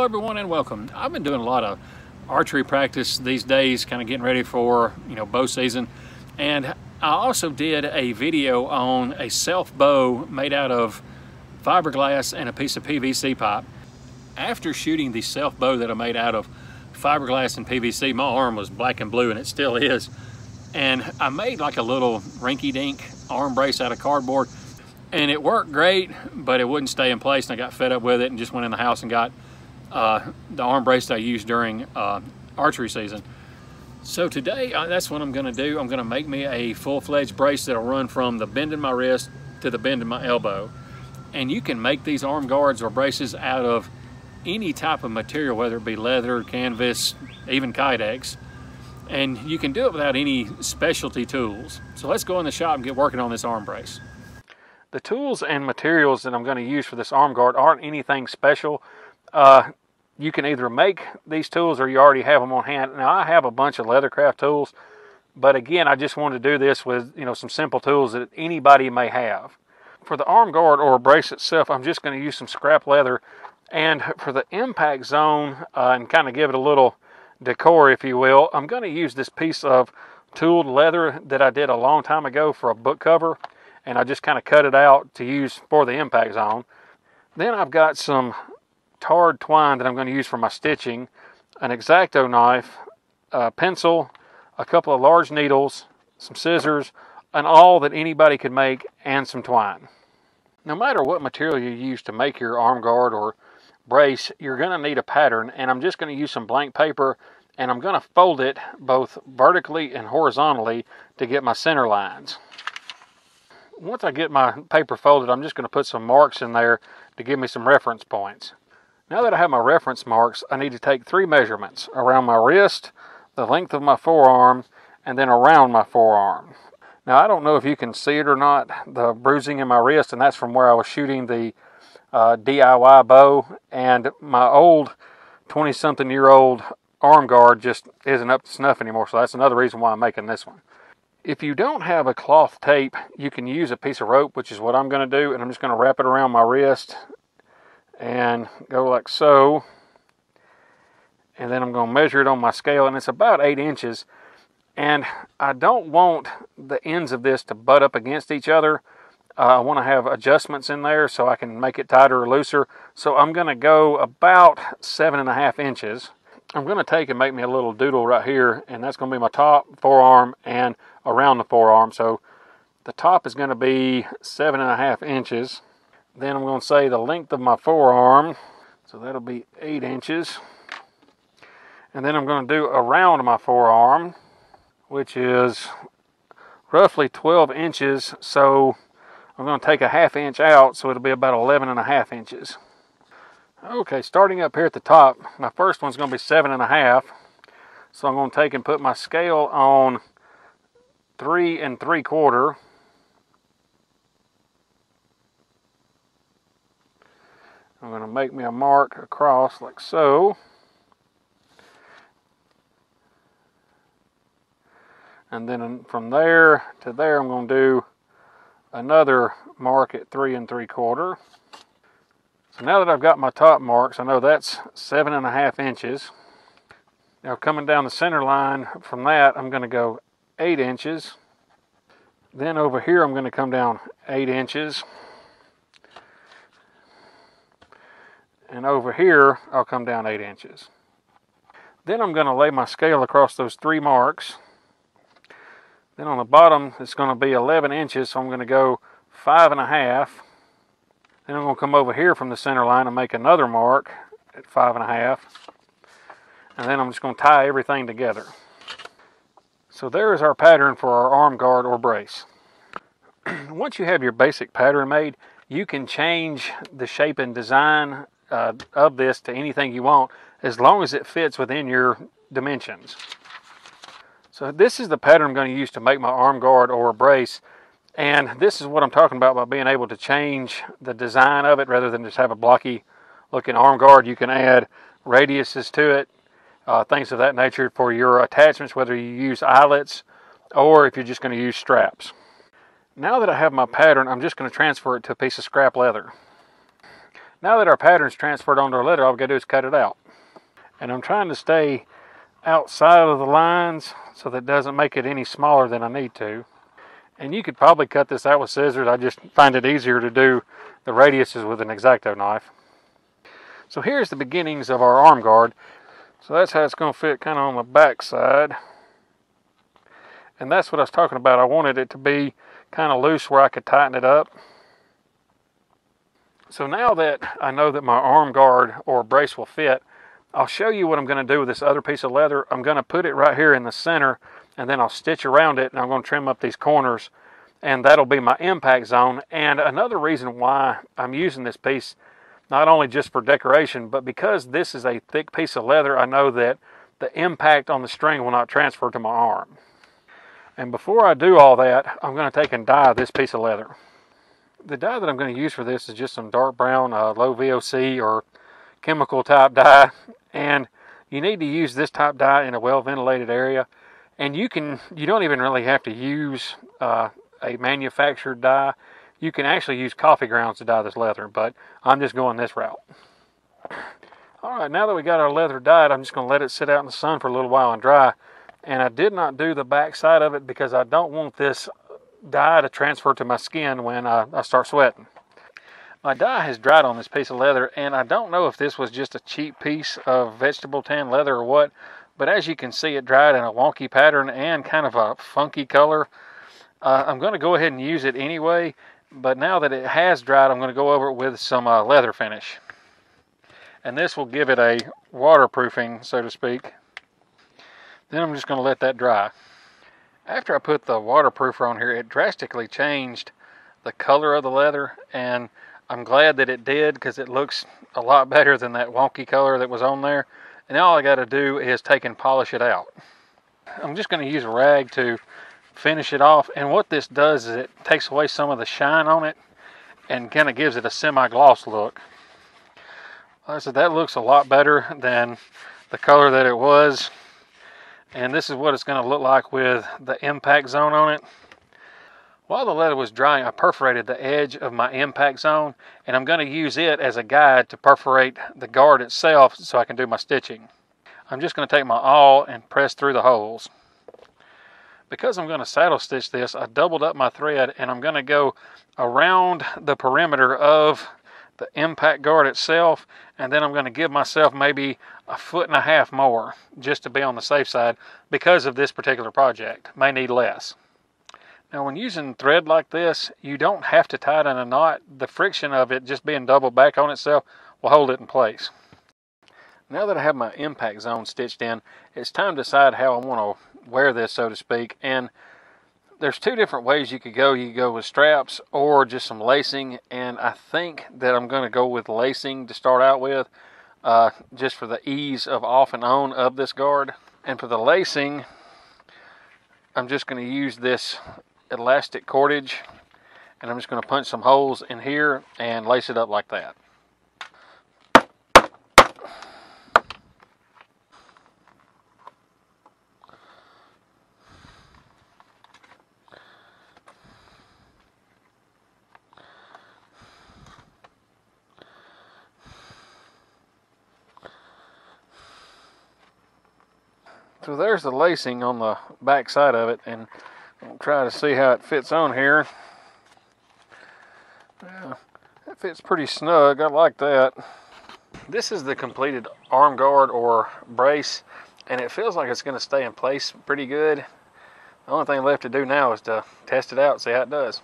everyone and welcome. I've been doing a lot of archery practice these days, kind of getting ready for, bow season. And I also did a video on a self bow made out of fiberglass and a piece of PVC pipe. After shooting the self bow that I made out of fiberglass and PVC, my arm was black and blue, and it still is. And I made like a little rinky-dink arm brace out of cardboard, and it worked great, but it wouldn't stay in place, and I got fed up with it and just went in the house and got the arm brace that I used during archery season. So today, that's what I'm gonna do. I'm gonna make me a full-fledged brace that'll run from the bend in my wrist to the bend in my elbow. And you can make these arm guards or braces out of any type of material, whether it be leather, canvas, even kydex. And you can do it without any specialty tools. So let's go in the shop and get working on this arm brace. The tools and materials that I'm going to use for this arm guard aren't anything special. You can either make these tools or you already have them on hand. Now I have a bunch of leathercraft tools, but again, I just wanted to do this with some simple tools that anybody may have. For the arm guard or brace itself, I'm just going to use some scrap leather, and for the impact zone and kind of give it a little decor, if you will, I'm going to use this piece of tooled leather that I did a long time ago for a book cover, and I just kind of cut it out to use for the impact zone. Then I've got some tarred twine that I'm going to use for my stitching, an X-Acto knife, a pencil, a couple of large needles, some scissors, and all that anybody could make, and some twine. No matter what material you use to make your arm guard or brace, you're going to need a pattern, and I'm just going to use some blank paper, and I'm going to fold it both vertically and horizontally to get my center lines. Once I get my paper folded, I'm just going to put some marks in there to give me some reference points. Now that I have my reference marks, I need to take 3 measurements: around my wrist, the length of my forearm, and then around my forearm. Now I don't know if you can see it or not, the bruising in my wrist, and that's from where I was shooting the DIY bow, and my old 20-something-year-old arm guard just isn't up to snuff anymore, so that's another reason why I'm making this one. If you don't have a cloth tape, you can use a piece of rope, which is what I'm going to do, and I'm just going to wrap it around my wrist and go like so, and then I'm going to measure it on my scale, and it's about 8 inches, and I don't want the ends of this to butt up against each other. I want to have adjustments in there so I can make it tighter or looser, so I'm going to go about 7.5 inches. I'm going to take and make me a little doodle right here, and that's going to be my top, forearm, and around the forearm. So the top is going to be 7.5 inches. Then I'm going to say the length of my forearm, so that'll be 8 inches. And then I'm going to do around my forearm, which is roughly 12 inches. So I'm going to take a 1/2 inch out, so it'll be about 11.5 inches. Okay, starting up here at the top, my first one's going to be 7.5. So I'm going to take and put my scale on 3 3/4. I'm going to make me a mark across like so. And then from there to there, I'm going to do another mark at 3 3/4. So now that I've got my top marks, I know that's 7.5 inches. Now coming down the center line from that, I'm going to go 8 inches. Then over here, I'm going to come down 8 inches. And over here, I'll come down 8 inches. Then I'm going to lay my scale across those 3 marks. Then on the bottom, it's going to be 11 inches, so I'm going to go 5.5. Then I'm going to come over here from the center line and make another mark at 5.5. And then I'm just going to tie everything together. So there is our pattern for our arm guard or brace. Once you have your basic pattern made, you can change the shape and design of this to anything you want, as long as it fits within your dimensions. So this is the pattern I'm going to use to make my arm guard or brace, and this is what I'm talking about by being able to change the design of it rather than just have a blocky looking arm guard. You can add radiuses to it, things of that nature for your attachments, whether you use eyelets or if you're just going to use straps. Now that I have my pattern, I'm just going to transfer it to a piece of scrap leather. Now that our pattern's transferred onto our leather, all we got to do is cut it out. And I'm trying to stay outside of the lines so that it doesn't make it any smaller than I need to. And you could probably cut this out with scissors. I just find it easier to do the radiuses with an X-Acto knife. So here's the beginnings of our arm guard. So that's how it's going to fit kind of on the back side. And that's what I was talking about. I wanted it to be kind of loose where I could tighten it up. So now that I know that my arm guard or brace will fit, I'll show you what I'm going to do with this other piece of leather. I'm going to put it right here in the center, and then I'll stitch around it, and I'm going to trim up these corners, and that'll be my impact zone. And another reason why I'm using this piece, not only just for decoration, but because this is a thick piece of leather, I know that the impact on the string will not transfer to my arm. And before I do all that, I'm going to take and dye this piece of leather. The dye that I'm going to use for this is just some dark brown, low VOC or chemical type dye. And you need to use this type dye in a well ventilated area. And you don't even really have to use a manufactured dye. You can actually use coffee grounds to dye this leather, but I'm just going this route. Alright, now that we got our leather dyed, I'm just going to let it sit out in the sun for a little while and dry. And I did not do the back side of it because I don't want this dye to transfer to my skin when I start sweating. My dye has dried on this piece of leather, and I don't know if this was just a cheap piece of vegetable tan leather or what, but as you can see, it dried in a wonky pattern and kind of a funky color. I'm going to go ahead and use it anyway, but now that it has dried, I'm going to go over it with some leather finish. And this will give it a waterproofing, so to speak. Then I'm just going to let that dry. After I put the waterproofer on here, it drastically changed the color of the leather, and I'm glad that it did because it looks a lot better than that wonky color that was on there. And now all I got to do is take and polish it out. I'm just going to use a rag to finish it off, and what this does is it takes away some of the shine on it and kind of gives it a semi-gloss look. Like I said, that looks a lot better than the color that it was. And this is what it's going to look like with the impact zone on it. While the leather was drying, I perforated the edge of my impact zone, and I'm going to use it as a guide to perforate the guard itself so I can do my stitching. I'm just going to take my awl and press through the holes. Because I'm going to saddle stitch this, I doubled up my thread, and I'm going to go around the perimeter of the impact guard itself, and then I'm going to give myself maybe 1.5 feet more just to be on the safe side because of this particular project. May need less. Now when using thread like this, you don't have to tie it in a knot. The friction of it just being doubled back on itself will hold it in place. Now that I have my impact zone stitched in, it's time to decide how I want to wear this, so to speak. And there's two different ways you could go. You could go with straps or just some lacing, and I think that I'm going to go with lacing to start out with, just for the ease of off and on of this guard. And for the lacing, I'm just going to use this elastic cordage, and I'm just going to punch some holes in here and lace it up like that. So there's the lacing on the back side of it, and I'll try to see how it fits on here. Yeah, it fits pretty snug. I like that. This is the completed arm guard or brace, and it feels like it's going to stay in place pretty good. The only thing left to do now is to test it out and see how it does.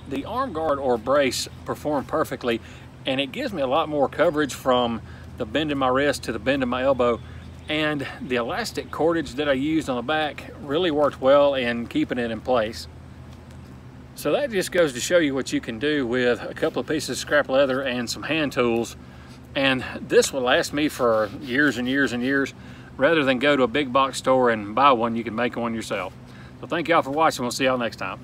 The arm guard or brace performed perfectly, and it gives me a lot more coverage from the bend in my wrist to the bend in my elbow, and the elastic cordage that I used on the back really worked well in keeping it in place. So that just goes to show you what you can do with a couple of pieces of scrap leather and some hand tools. And this will last me for years and years and years. Rather than go to a big box store and buy one, you can make one yourself. So thank y'all for watching. We'll see y'all next time.